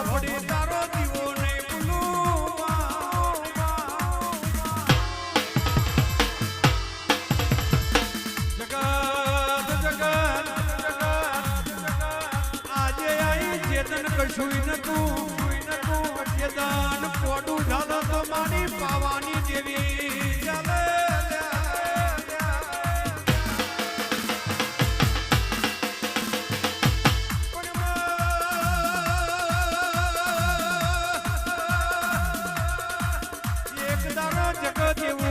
પડી તારો દીવો નહીં ભૂલું જગત આજે આઈ ચેતન કશું નતું ચેતન પોડું ઝાલો તો મારી પાવાની દેવી ચાલે જગત એવું